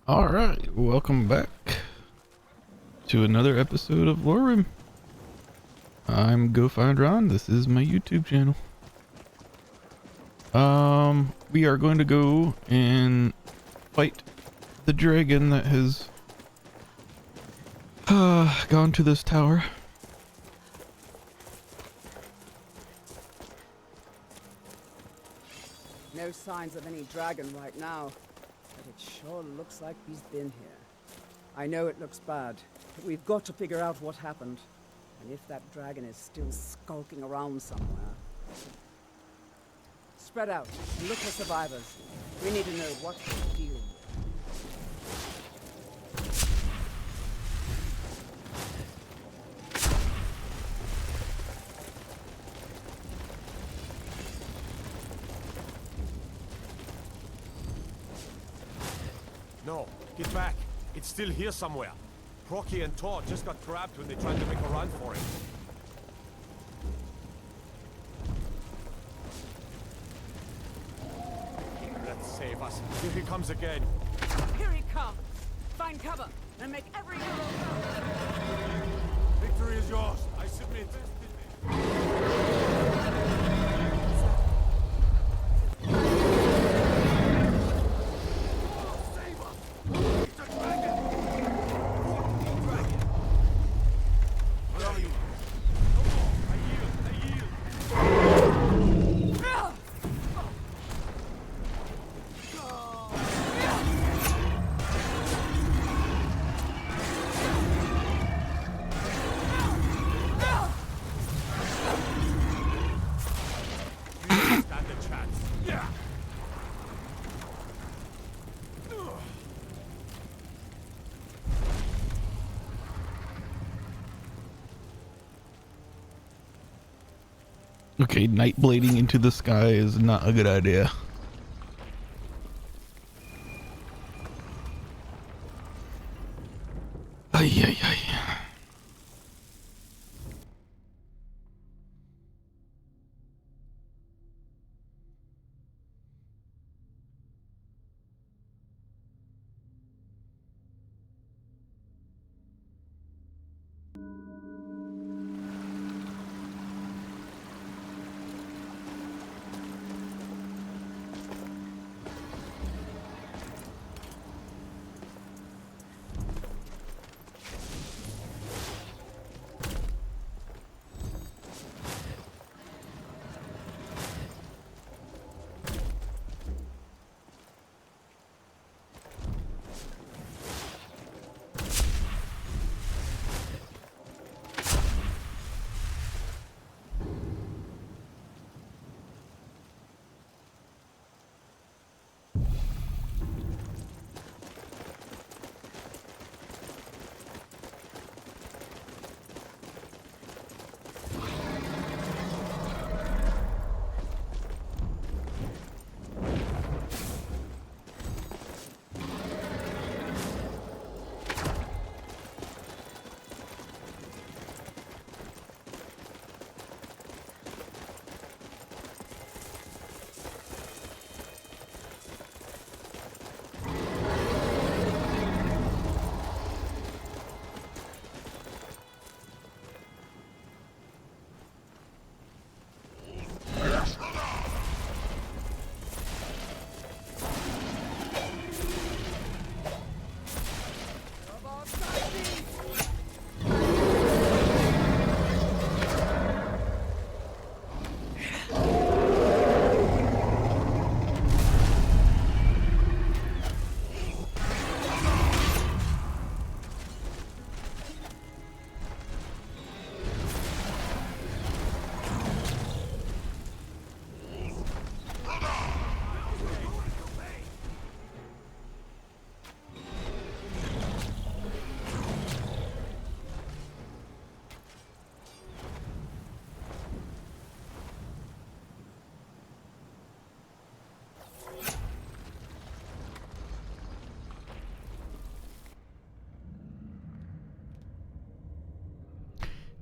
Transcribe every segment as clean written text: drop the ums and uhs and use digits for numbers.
All right, welcome back to another episode of LoreRim. I'm Gofindron. This is my YouTube channel. We are going to go and fight the dragon that has gone to this tower. No signs of any dragon right now, but it sure looks like he's been here. I know it looks bad, but we've got to figure out what happened, and if that dragon is still skulking around somewhere. Spread out and look for survivors. We need to know what to deal with. No, get back. It's still here somewhere. Procky and Todd just got trapped when they tried to make a run for it. Let's save us. Here he comes again. Here he comes! Find cover and make every arrow count! Victory is yours. I submit. Okay, nightblading into the sky is not a good idea. Ay, ay, ay.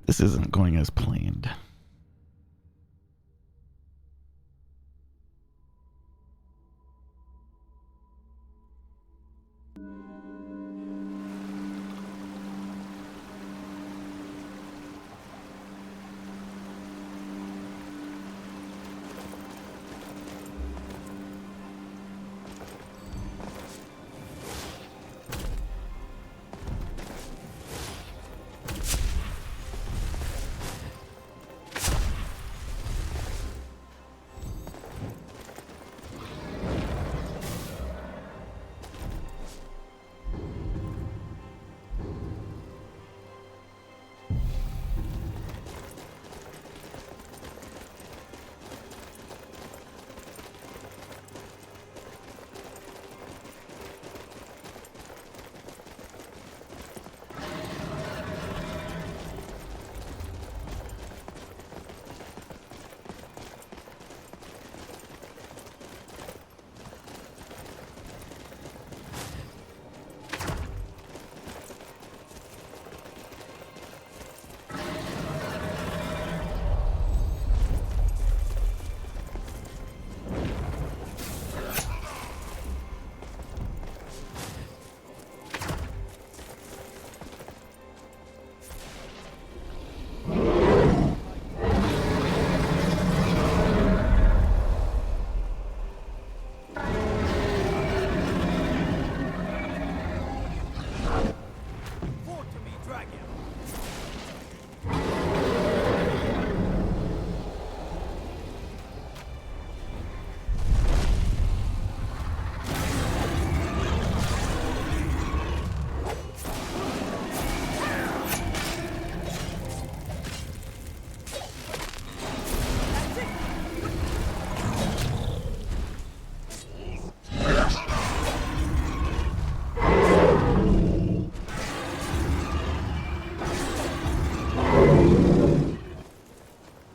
This isn't going as planned.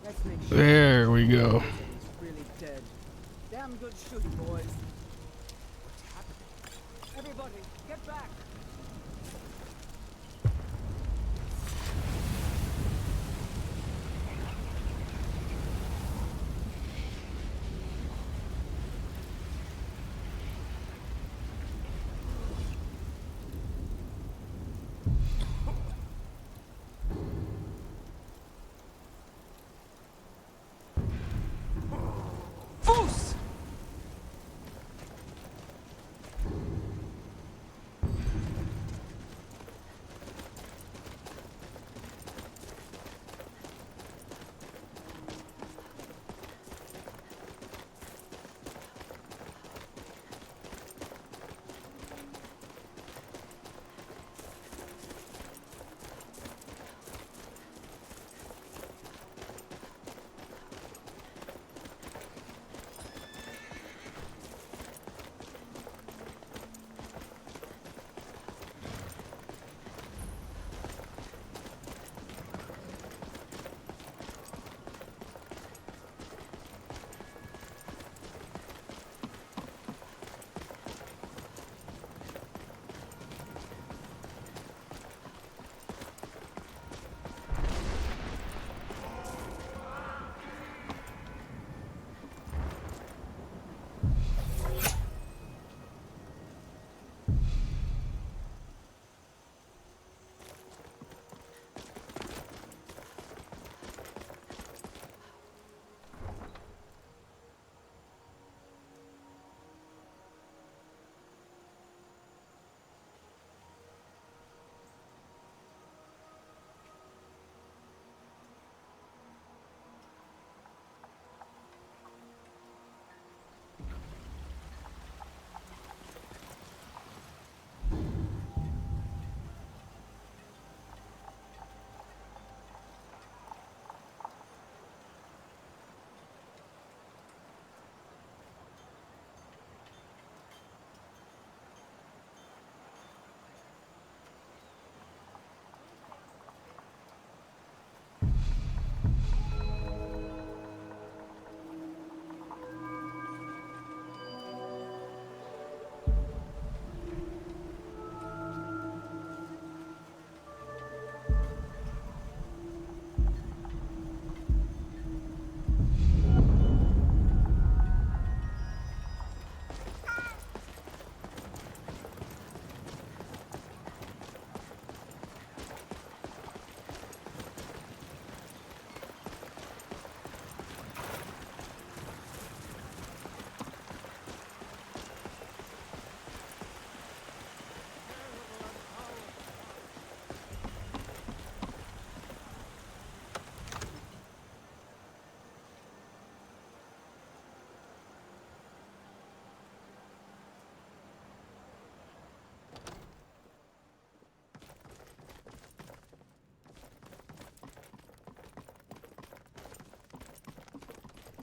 Let's make sure There we go. he's really dead. Damn good shooting, boys. Everybody, get back!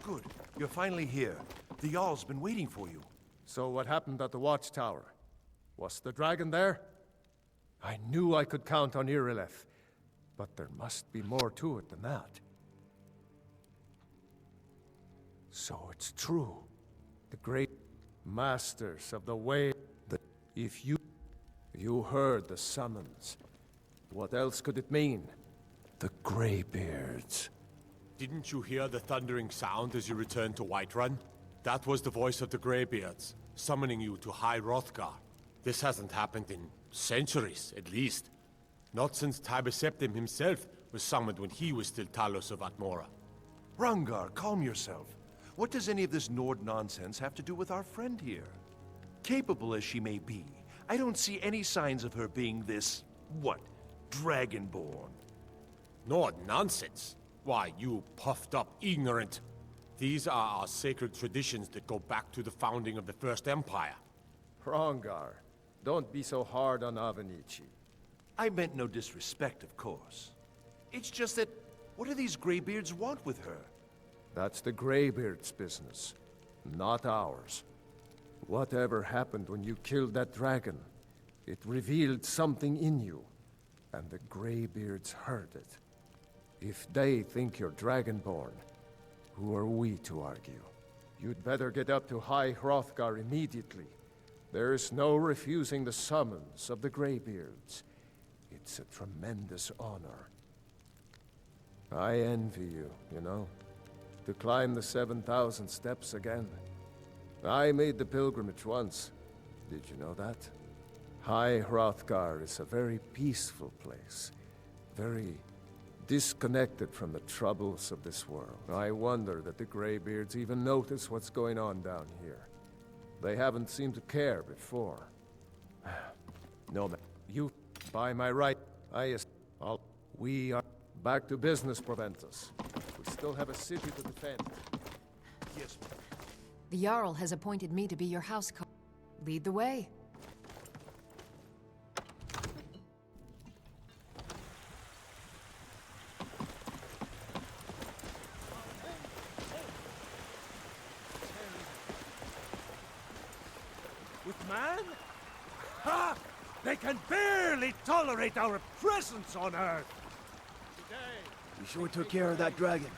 Good. You're finally here. The Jarl's been waiting for you. So what happened at the watchtower? Was the dragon there? I knew I could count on Irileth, but there must be more to it than that. So it's true. The great masters of the way... If you heard the summons, what else could it mean? The Greybeards. Didn't you hear the thundering sound as you returned to Whiterun? That was the voice of the Greybeards, summoning you to High Hrothgar. This hasn't happened in centuries, at least. Not since Tibeseptim himself was summoned when he was still Talos of Atmora. Rangar, calm yourself. What does any of this Nord nonsense have to do with our friend here? Capable as she may be, I don't see any signs of her being this, what, Dragonborn. Nord nonsense? Why, you puffed up ignorant. These are our sacred traditions that go back to the founding of the First Empire. Hrongar, don't be so hard on Avenici. I meant no disrespect, of course. It's just that, what do these Greybeards want with her? That's the Greybeards' business, not ours. Whatever happened when you killed that dragon, it revealed something in you, and the Greybeards heard it. If they think you're Dragonborn, who are we to argue? You'd better get up to High Hrothgar immediately. There's no refusing the summons of the Greybeards. It's a tremendous honor. I envy you, you know, to climb the 7,000 steps again. I made the pilgrimage once. Did you know that? High Hrothgar is a very peaceful place. Very disconnected from the troubles of this world. I wonder that the Greybeards even notice what's going on down here. They haven't seemed to care before. No, man. You, by my right, we are back to business, Proventus. We still have a city to defend. Yes, The Jarl has appointed me to be your house Lead the way. with man? Ha! They can barely tolerate our presence on Earth! We sure took care of that dragon.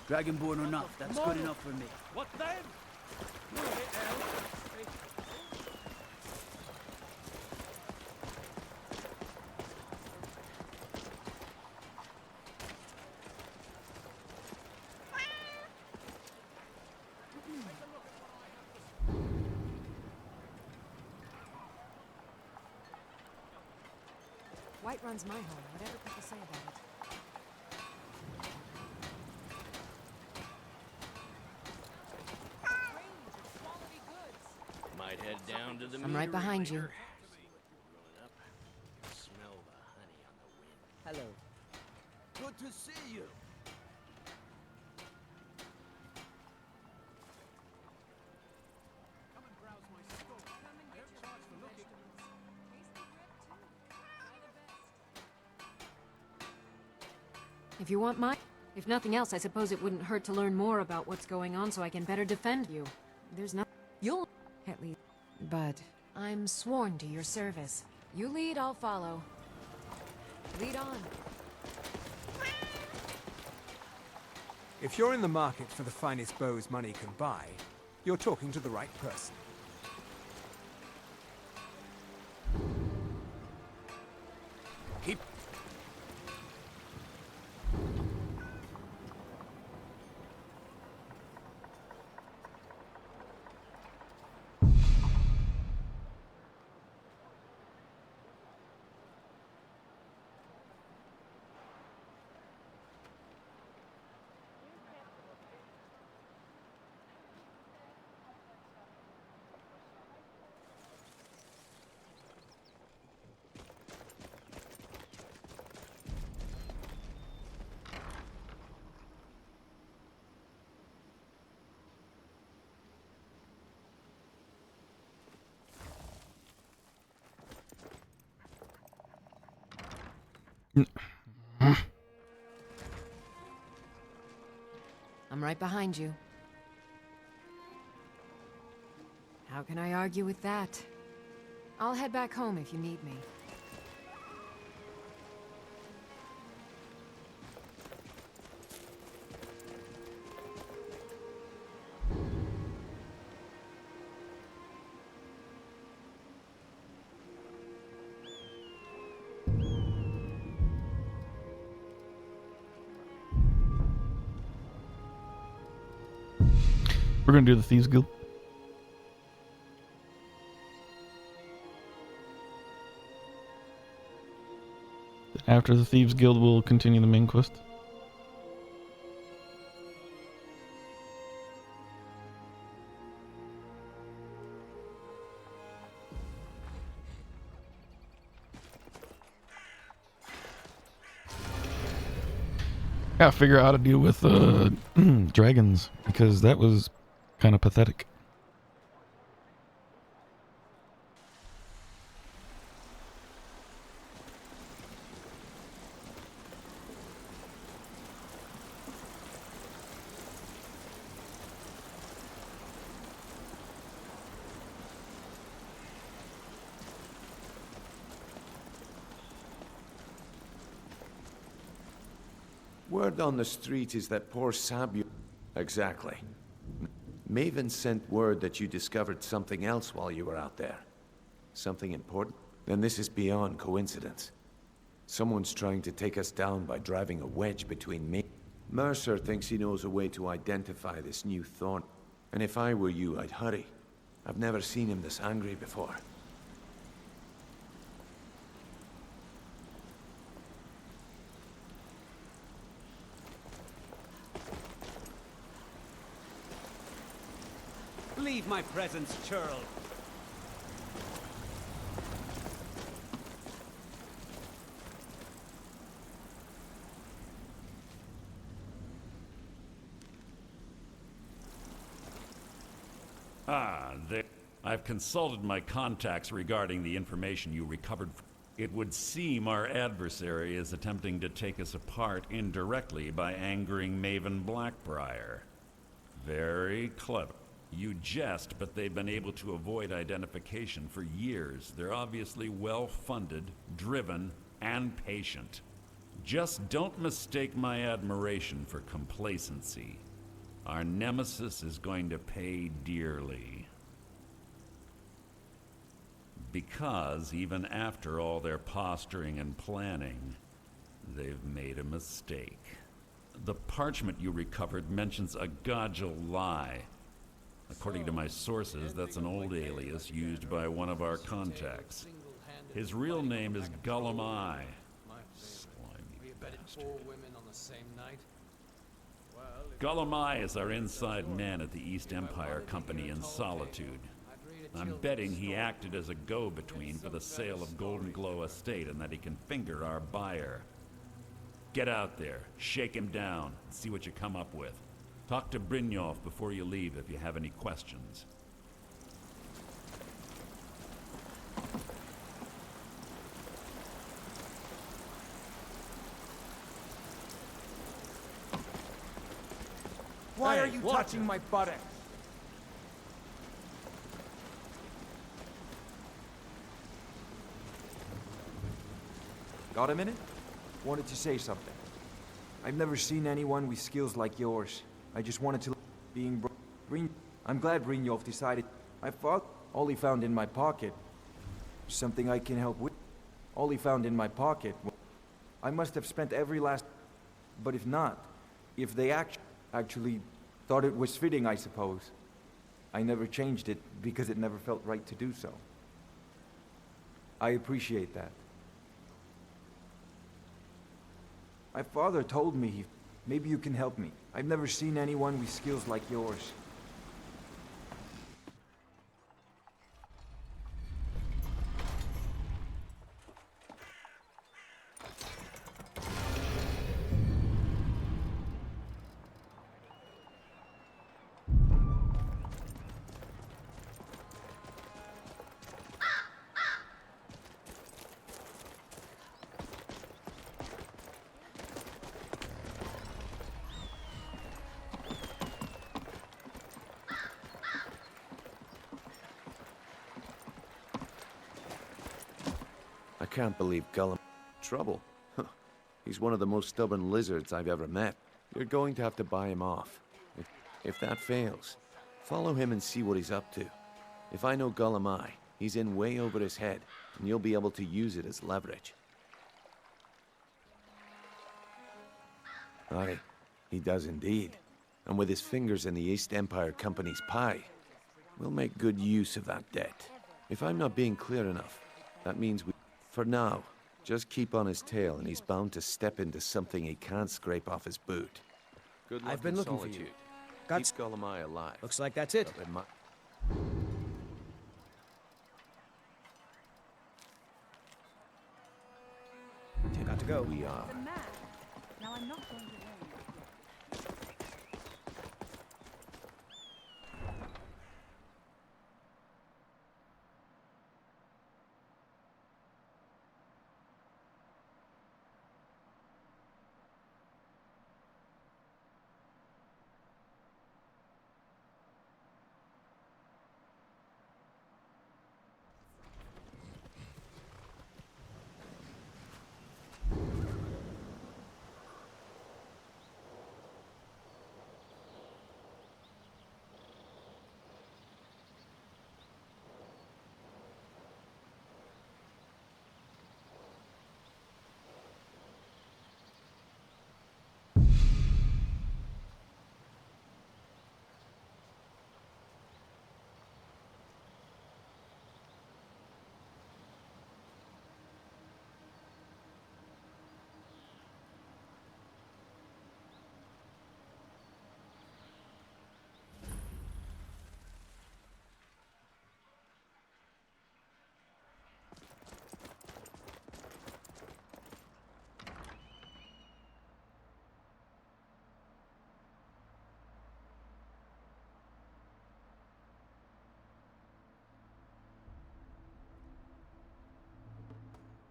Dragonborn or not, that's good enough for me. What then? Whiterun's my home, whatever people say about it. Might head down to the I'm right behind you. Smell the honey on the wind. Hello. Good to see you. If you want If nothing else, I suppose it wouldn't hurt to learn more about what's going on so I can better defend you. There's no... You'll... At least... But... I'm sworn to your service. You lead, I'll follow. Lead on. If you're in the market for the finest bows money can buy, you're talking to the right person. Keep... I'm right behind you. How can I argue with that? I'll head back home if you need me. We're gonna do the Thieves Guild. After the Thieves Guild, we'll continue the main quest. Gotta figure out how to deal with dragons, because that was kind of pathetic. Word on the street is that poor Sabu... Exactly. Maven sent word that you discovered something else while you were out there. Something important? Then this is beyond coincidence. Someone's trying to take us down by driving a wedge between me. Mercer thinks he knows a way to identify this new thorn. And if I were you, I'd hurry. I've never seen him this angry before. Leave my presence, churl. There. I've consulted my contacts regarding the information you recovered. It would seem our adversary is attempting to take us apart indirectly by angering Maven Blackbriar. Very clever. You jest, but they've been able to avoid identification for years. They're obviously well-funded, driven, and patient. Just don't mistake my admiration for complacency. Our nemesis is going to pay dearly. Because even after all their posturing and planning, they've made a mistake. The parchment you recovered mentions a Godgel lie. According to my sources, that's an old alias used by one of our contacts. His real name is Gullum. Slimy bastard. Gullum is our inside man at the East Empire Company in Solitude. I'm betting he acted as a go-between for the sale of Golden Glow Estate and that he can finger our buyer. Get out there, shake him down, and see what you come up with. Talk to Brynjolf before you leave if you have any questions. Why are you touching my buttocks? Got a minute? Wanted to say something. I've never seen anyone with skills like yours. I just wanted to... I'm glad Brynjolf decided... I thought all he found in my pocket... something I can help with. All he found in my pocket... I must have spent every last... But if not, if they actually thought it was fitting, I suppose. I never changed it because it never felt right to do so. I appreciate that. My father told me maybe you can help me. I've never seen anyone with skills like yours. I can't believe Gullum... Trouble? Huh. He's one of the most stubborn lizards I've ever met. You're going to have to buy him off. If that fails, follow him and see what he's up to. If I know Gullum, he's in way over his head, and you'll be able to use it as leverage. Aye, he does indeed. And with his fingers in the East Empire Company's pie, we'll make good use of that debt. If I'm not being clear enough, that means we... For now, just keep on his tail and he's bound to step into something he can't scrape off his boot. Good luck. I've been looking for you. Keep Gullum alive. Looks like that's it. Got to go. We are. Now I'm not going to worry.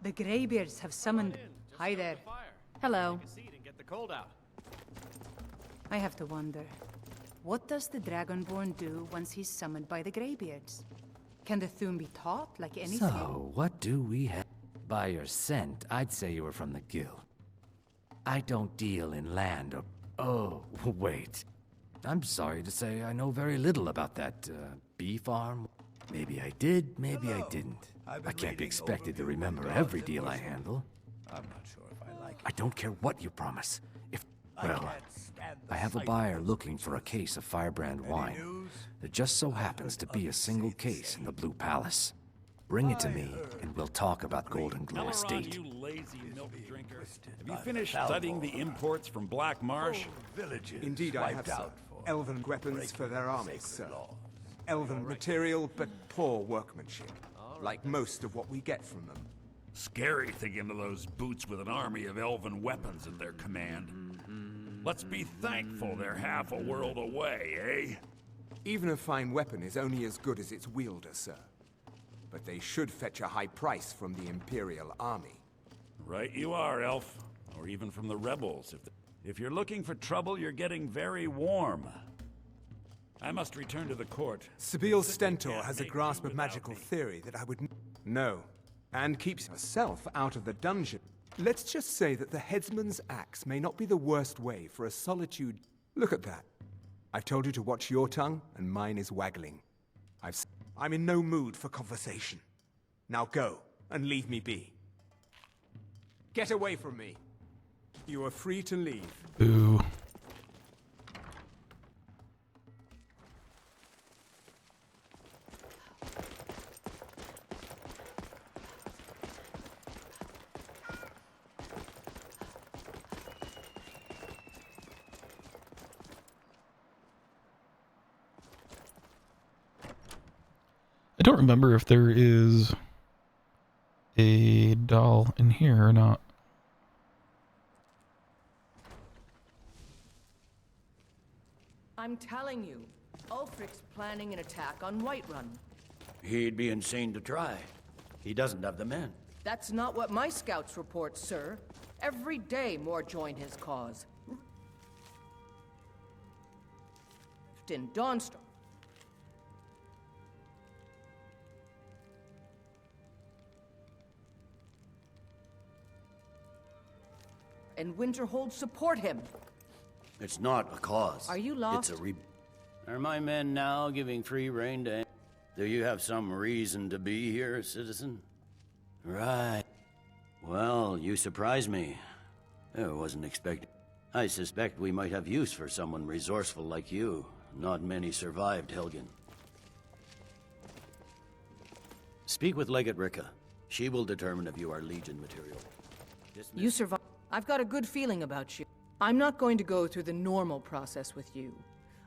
The Greybeards have summoned... Hi there. Hello. Get the cold out. I have to wonder, what does the Dragonborn do once he's summoned by the Greybeards? Can the Thum be taught like any skill? So, what do we have? By your scent, I'd say you were from the guild. I don't deal in land or... Oh, wait. I'm sorry to say I know very little about that, bee farm. Maybe I did, maybe I didn't. I can't be expected to remember every deal I handle. I'm not sure if I like it. I don't care what you promise. Well, I have a buyer looking for a case of firebrand wine. There just so happens to be a single case in the Blue Palace. Bring it to me, and we'll talk about Golden Glow Estate. You lazy milk drinker. Have you finished studying the imports from Black Marsh? Indeed I have, sir. Elven weapons for their armies, sir. Elven material, but poor workmanship. Like most of what we get from them. Scary thinking of those boots with an army of elven weapons at their command. Let's be thankful they're half a world away, eh? Even a fine weapon is only as good as its wielder, sir. But they should fetch a high price from the Imperial Army. Right you are, Elf. Or even from the rebels. If you're looking for trouble, you're getting very warm. I must return to the court. Sabeel Stentor has a grasp of magical theory that I would know, and keeps herself out of the dungeon. Let's just say that the headsman's axe may not be the worst way for a solitude. Look at that. I've told you to watch your tongue, and mine is waggling. I'm in no mood for conversation. Now go, and leave me be. Get away from me. You are free to leave. Boo. I don't remember if there is a doll in here or not. I'm telling you, Ulfric's planning an attack on Whiterun. He'd be insane to try. He doesn't have the men. That's not what my scouts report, sir. Every day more join his cause. In Dawnstar. And Winterhold support him. It's not a cause. Are you lost? It's a Are my men now giving free rein to... Do you have some reason to be here, citizen? Right. Well, you surprise me. I wasn't expecting... I suspect we might have use for someone resourceful like you. Not many survived Helgen. Speak with Legate Ricka. She will determine if you are Legion material. You survived. I've got a good feeling about you. I'm not going to go through the normal process with you.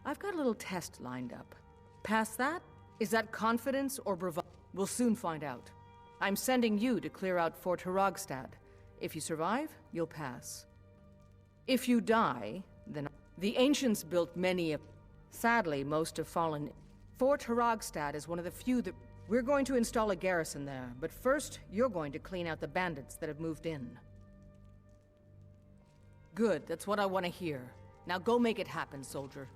I've got a little test lined up. Past that? Is that confidence or bravado? We'll soon find out. I'm sending you to clear out Fort Hrogstad. If you survive, you'll pass. If you die, then... The ancients built many of... Sadly, most have fallen. Fort Hrogstad is one of the few that... We're going to install a garrison there, but first, you're going to clean out the bandits that have moved in. Good, that's what I want to hear. Now go make it happen, soldier.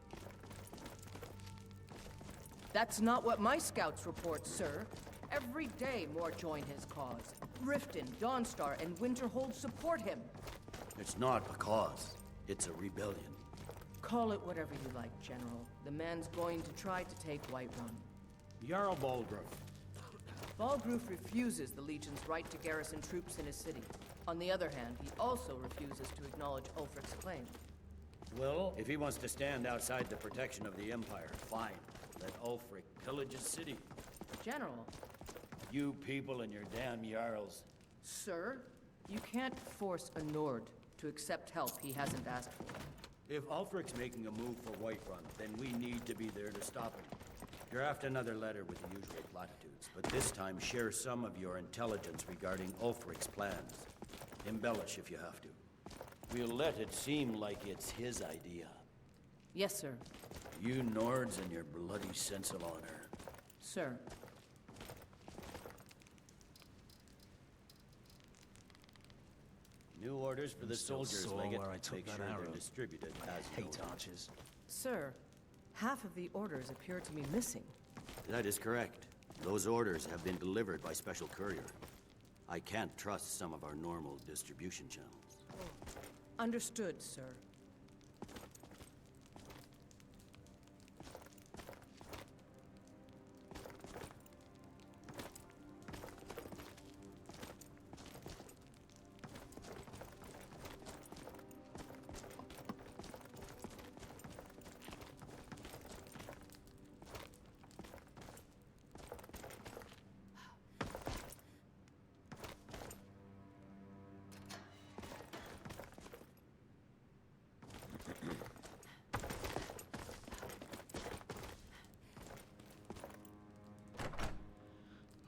That's not what my scouts report, sir. Every day more join his cause. Riften, Dawnstar, and Winterhold support him. It's not a cause. It's a rebellion. Call it whatever you like, General. The man's going to try to take Whiterun. Jarl Baldruf. Baldruf refuses the Legion's right to garrison troops in his city. On the other hand, he also refuses to acknowledge Ulfric's claim. Well, if he wants to stand outside the protection of the Empire, fine. Let Ulfric pillage his city. General. You people and your damn Jarls. Sir, you can't force a Nord to accept help he hasn't asked for. If Ulfric's making a move for Whiterun, then we need to be there to stop him. Draft another letter with the usual platitudes, but this time share some of your intelligence regarding Ulfric's plans. Embellish if you have to. We'll let it seem like it's his idea. Yes, sir. You Nords and your bloody sense of honor. Sir. New orders for the soldiers, saw Legate. where I took Make that sure arrow. they're distributed as Hate noted. archers. Sir, half of the orders appear to be missing. That is correct. Those orders have been delivered by special courier. I can't trust some of our normal distribution channels. Understood, sir.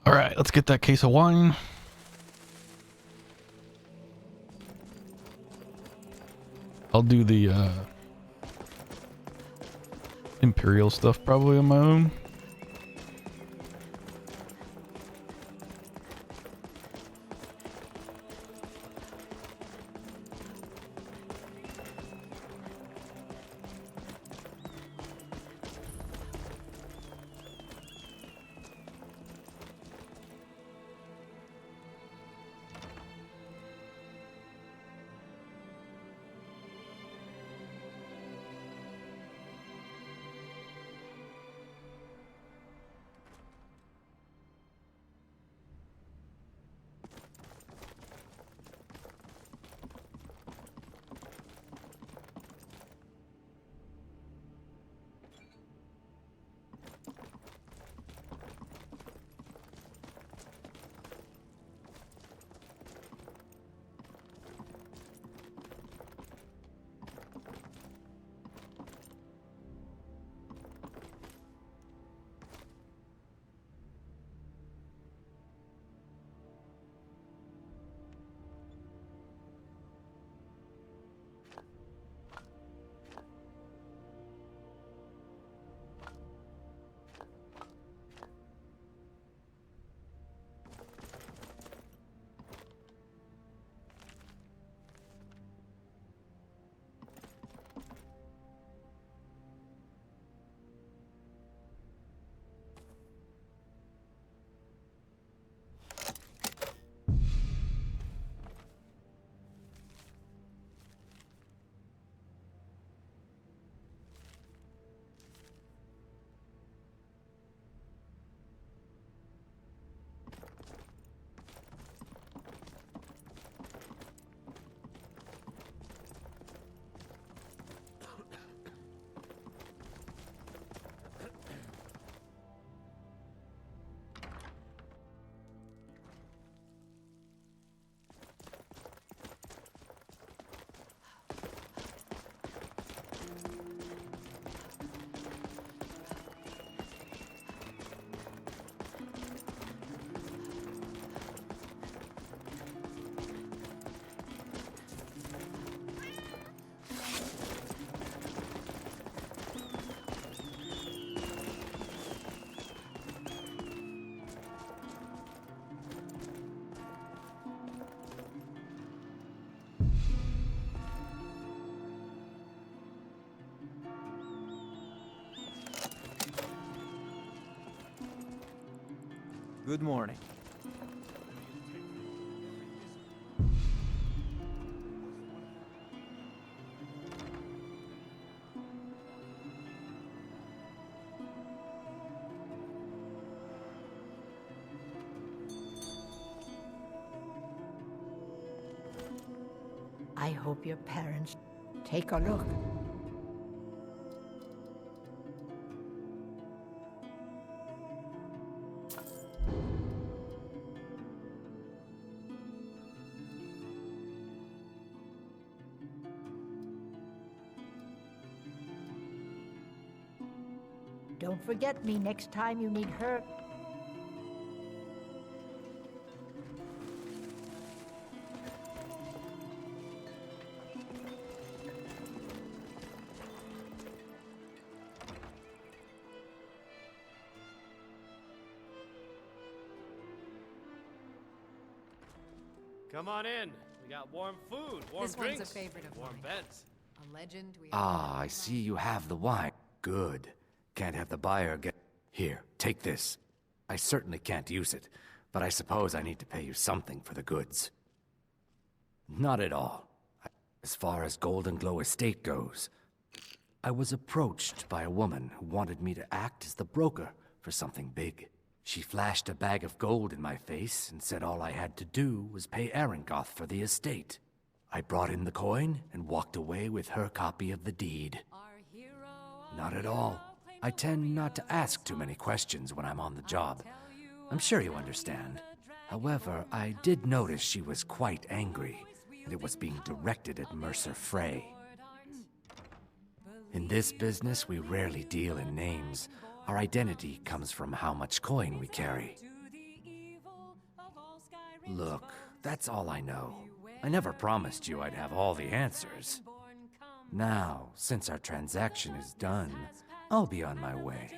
All right, let's get that case of wine. I'll do the Imperial stuff probably on my own. Good morning. I hope your parents take a look. Don't forget me next time you need her. Come on in. We got warm food, warm This drinks, one's a favorite of warm mine. beds. A legend we Ah, I see you have the wine. Good. Can't have the buyer get... Here, take this. I certainly can't use it, but I suppose I need to pay you something for the goods. Not at all. As far as Golden Glow Estate goes, I was approached by a woman who wanted me to act as the broker for something big. She flashed a bag of gold in my face and said all I had to do was pay Arangoth for the estate. I brought in the coin and walked away with her copy of the deed. Not at all. I tend not to ask too many questions when I'm on the job. I'm sure you understand. However, I did notice she was quite angry, and it was being directed at Mercer Frey. In this business, we rarely deal in names. Our identity comes from how much coin we carry. Look, that's all I know. I never promised you I'd have all the answers. Now, since our transaction is done, I'll be on my way.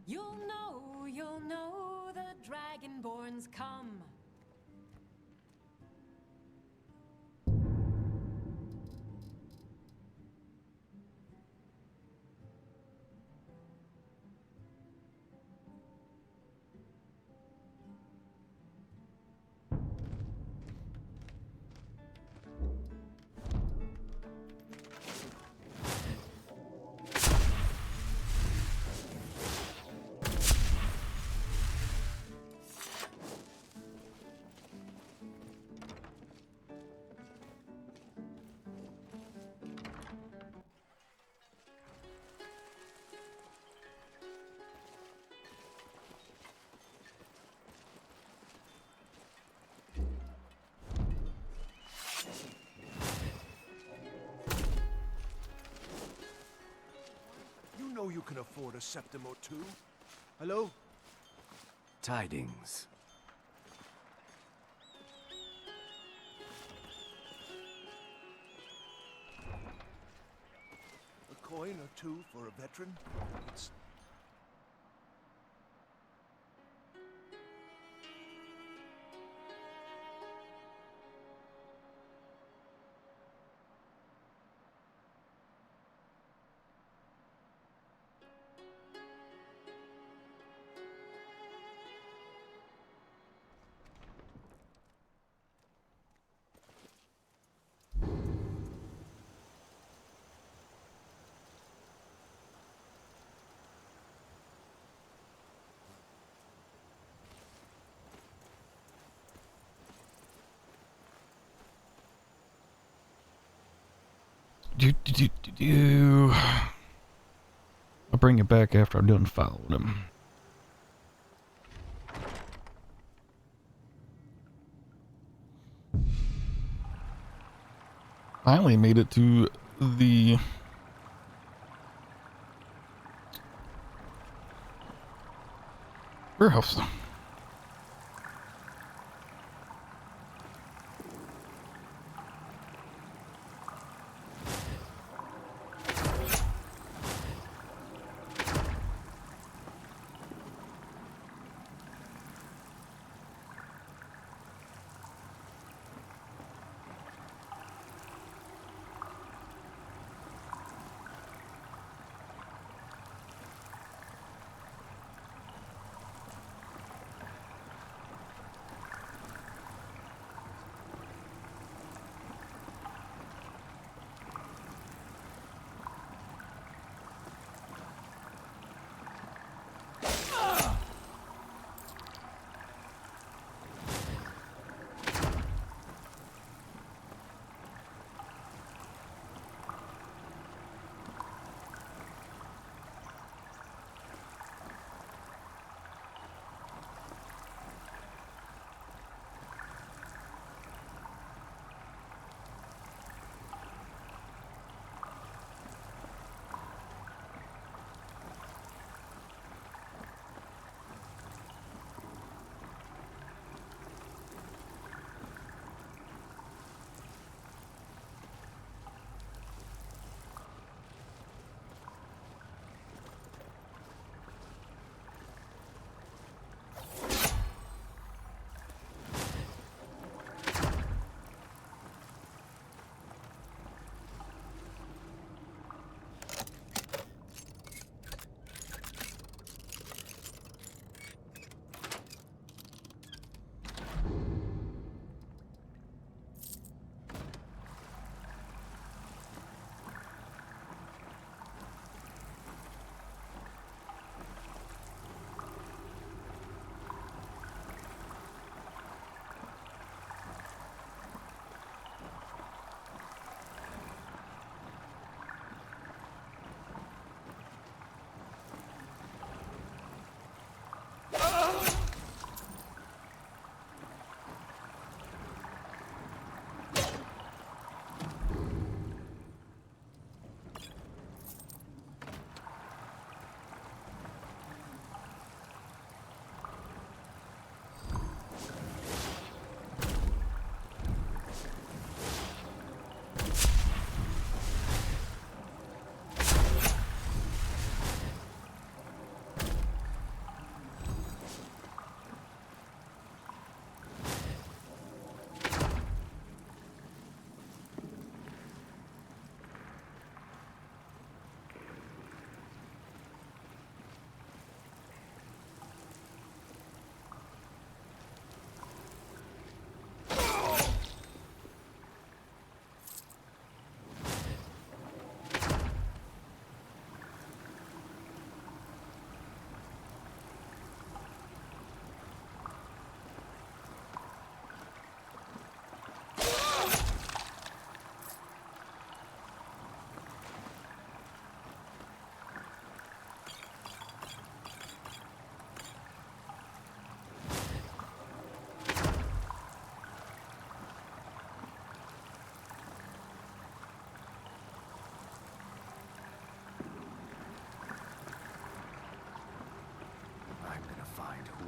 You'll know the Dragonborn's come. You know you can afford a septim or two. Hello? Tidings. A coin or two for a veteran? It's... I'll bring it back after I'm done following him. Finally made it to the warehouse.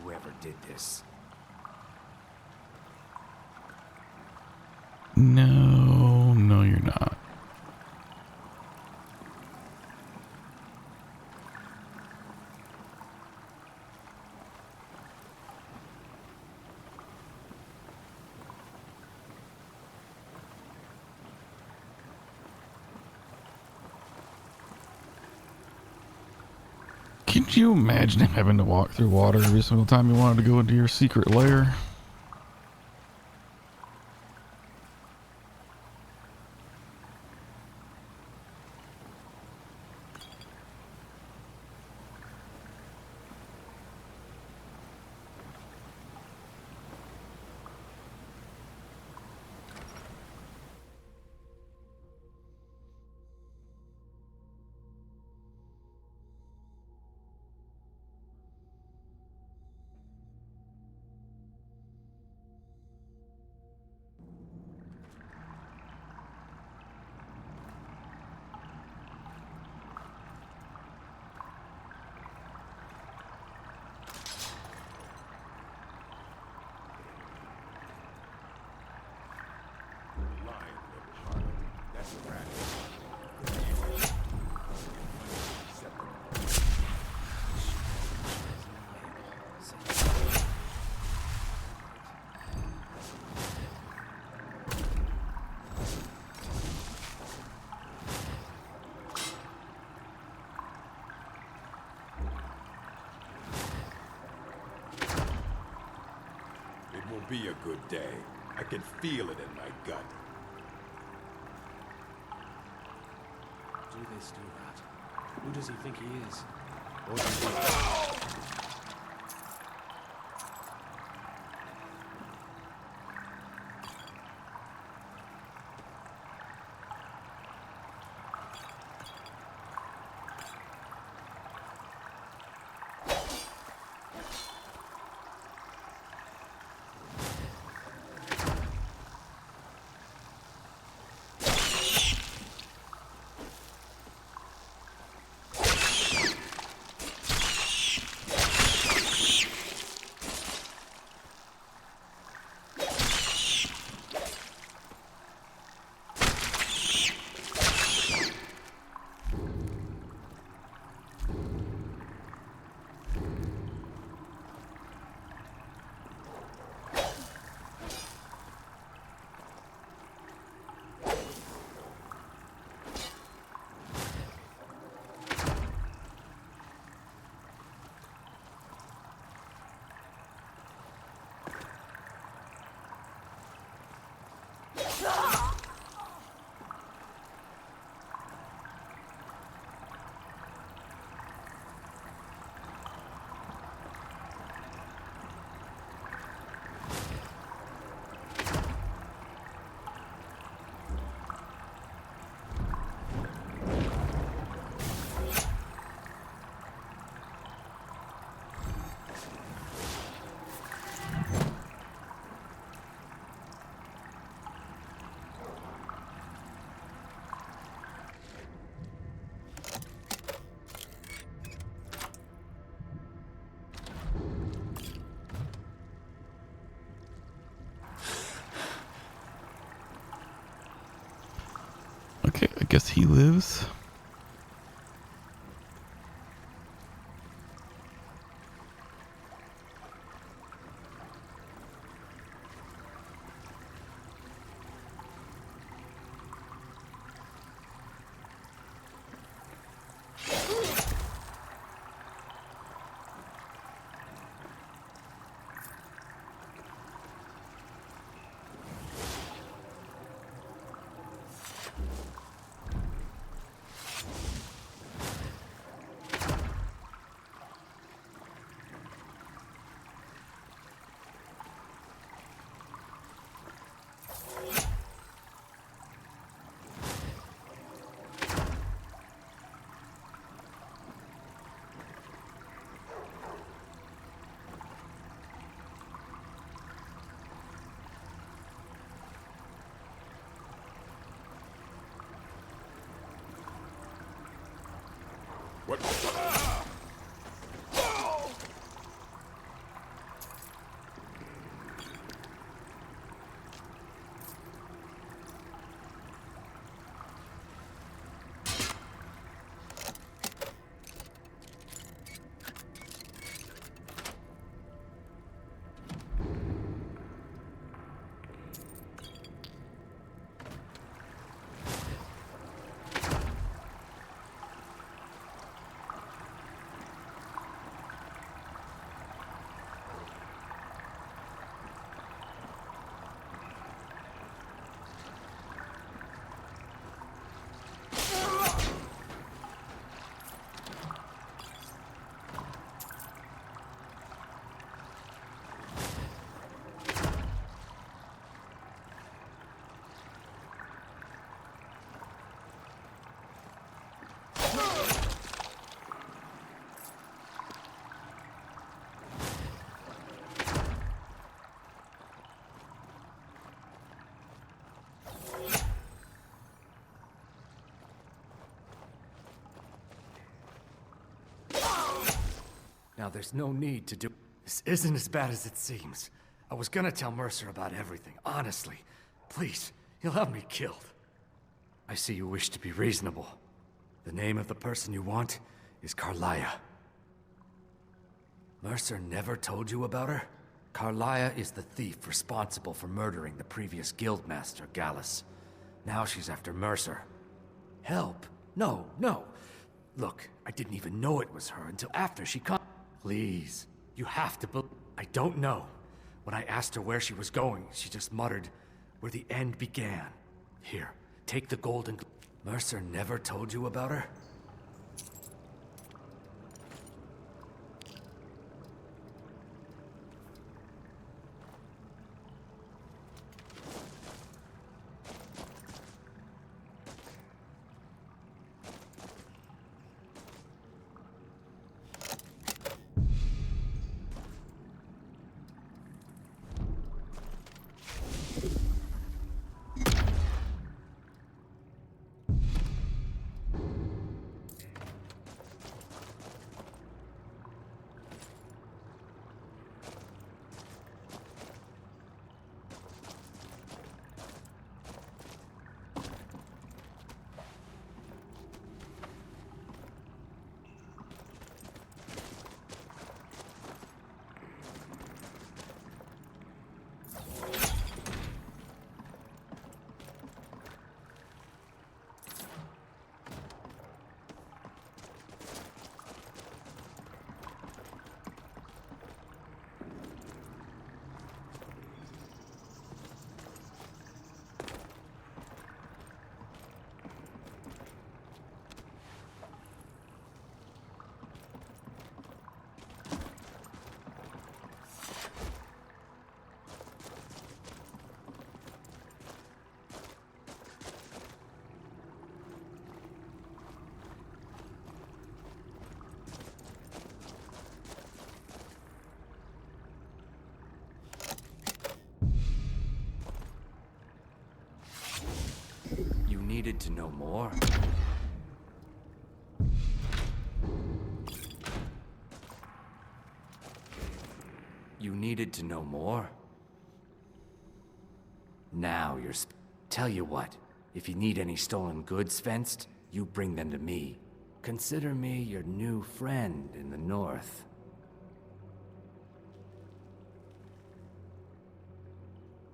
whoever did this. No, you're not. Can you imagine him having to walk through water every single time you wanted to go into your secret lair? Be a good day. I can feel it in my gut. Do this, do that. Who does he think he is? Or does he... Okay, I guess he lives. What? Now there's no need to do... This isn't as bad as it seems. I was gonna tell Mercer about everything, honestly. Please, he'll have me killed. I see you wish to be reasonable. The name of the person you want is Carlia. Mercer never told you about her? Carlia is the thief responsible for murdering the previous guildmaster, Gallus. Now she's after Mercer. Help? No, no. Look, I didn't even know it was her until after she come. Please, you have to believe. I don't know. When I asked her where she was going, she just muttered, where the end began. Here, take the golden... Mercer never told you about her? Needed to know more. You needed to know more? Now you're Tell you what, if you need any stolen goods fenced, you bring them to me. Consider me your new friend in the north.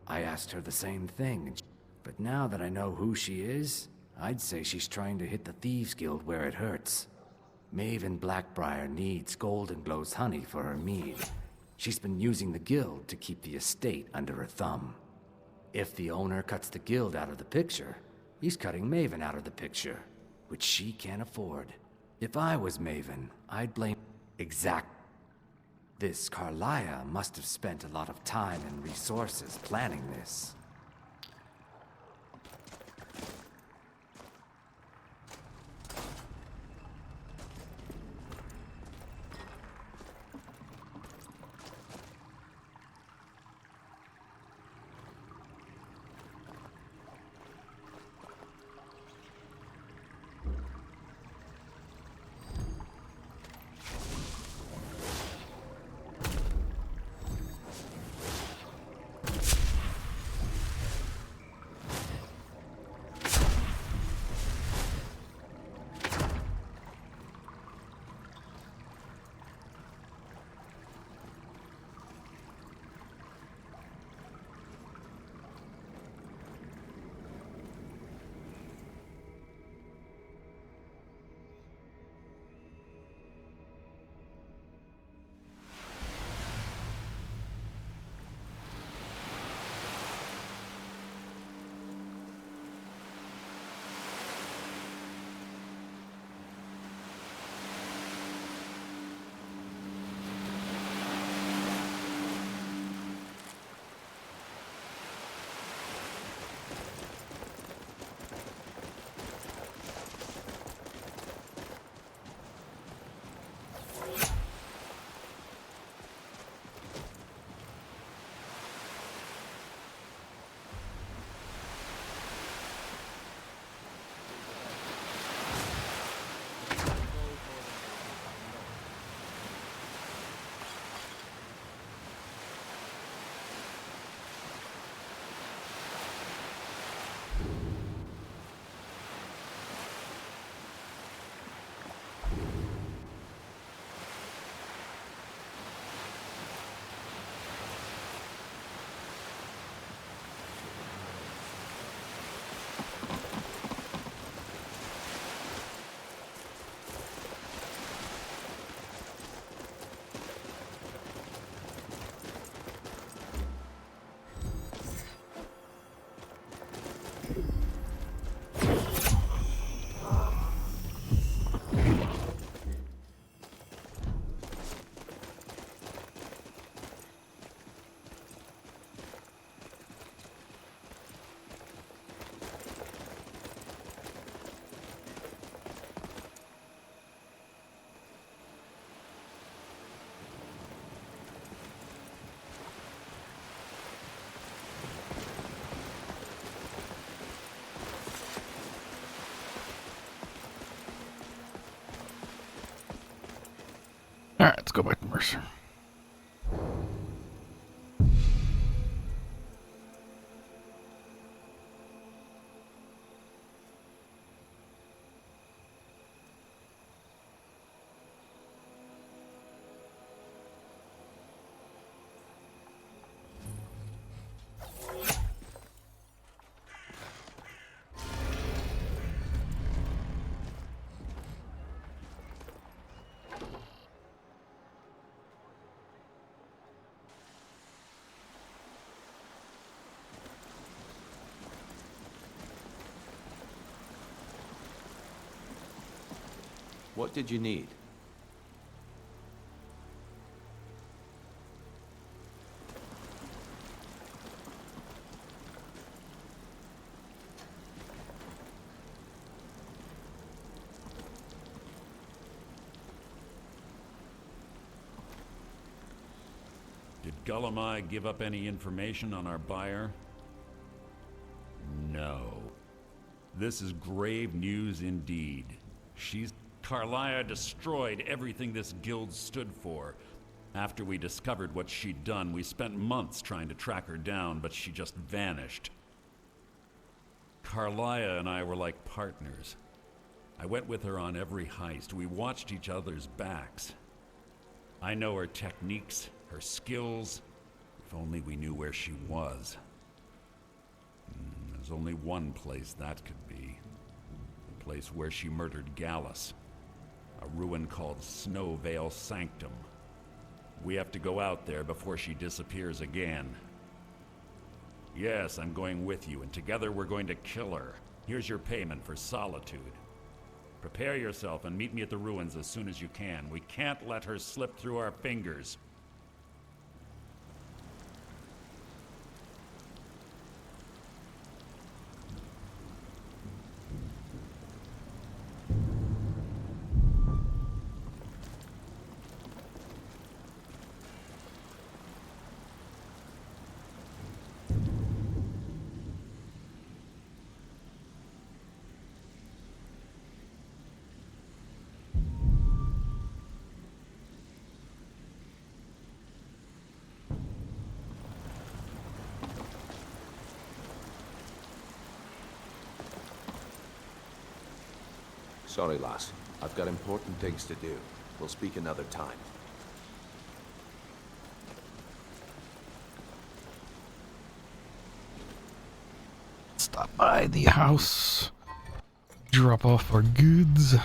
I asked her the same thing. But now that I know who she is, I'd say she's trying to hit the Thieves Guild where it hurts. Maven Blackbriar needs Golden Glow's honey for her mead. She's been using the guild to keep the estate under her thumb. If the owner cuts the guild out of the picture, he's cutting Maven out of the picture, which she can't afford. If I was Maven, I'd blame... This Carlia must have spent a lot of time and resources planning this. Alright, let's go back to Mercer. What did you need? Did Gullumai give up any information on our buyer? No. This is grave news indeed. Carlia destroyed everything this guild stood for. After we discovered what she'd done, we spent months trying to track her down, but she just vanished. Carlia and I were like partners. I went with her on every heist. We watched each other's backs. I know her techniques, her skills. If only we knew where she was. There's only one place that could be. The place where she murdered Gallus. A ruin called Snowvale Sanctum. We have to go out there before she disappears again. Yes, I'm going with you, and together we're going to kill her. Here's your payment for solitude. Prepare yourself and meet me at the ruins as soon as you can. We can't let her slip through our fingers. Sorry, lass. I've got important things to do. We'll speak another time. Stop by the house. Drop off our goods.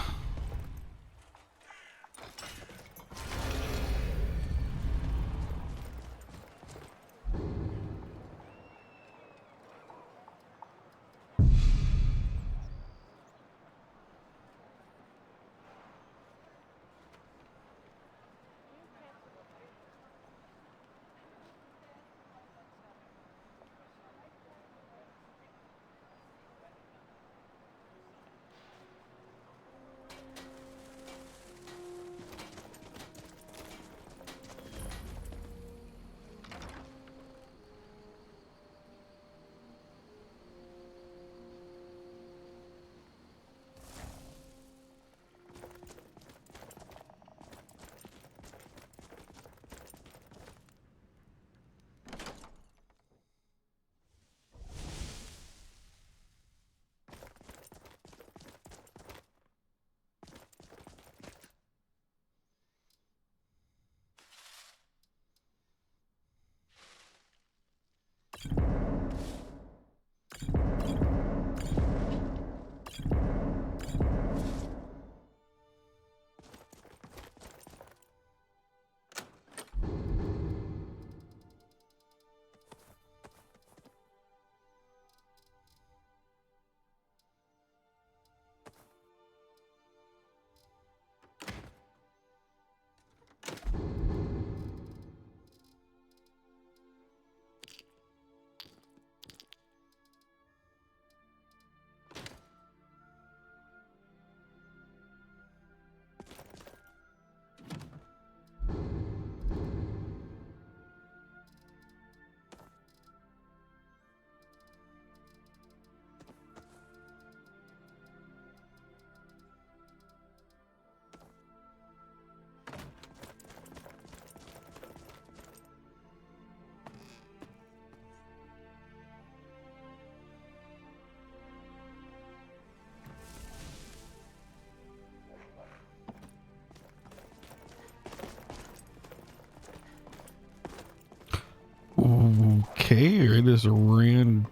Okay, I just ran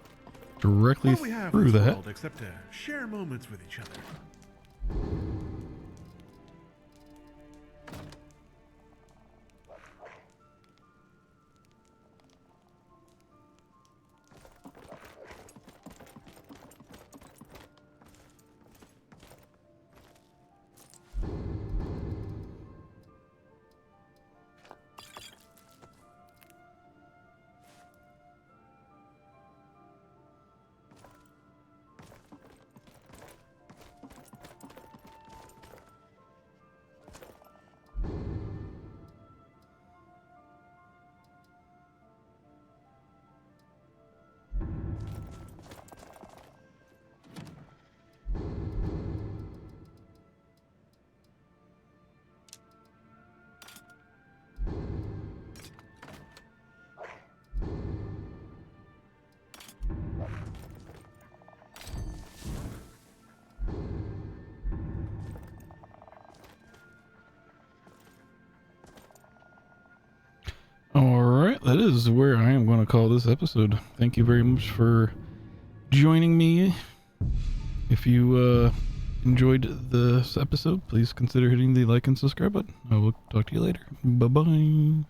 directly All we have through in this that. world except to share moments with each other. Alright, that is where I am going to call this episode. Thank you very much for joining me. If you enjoyed this episode, please consider hitting the like and subscribe button. I will talk to you later. Bye-bye.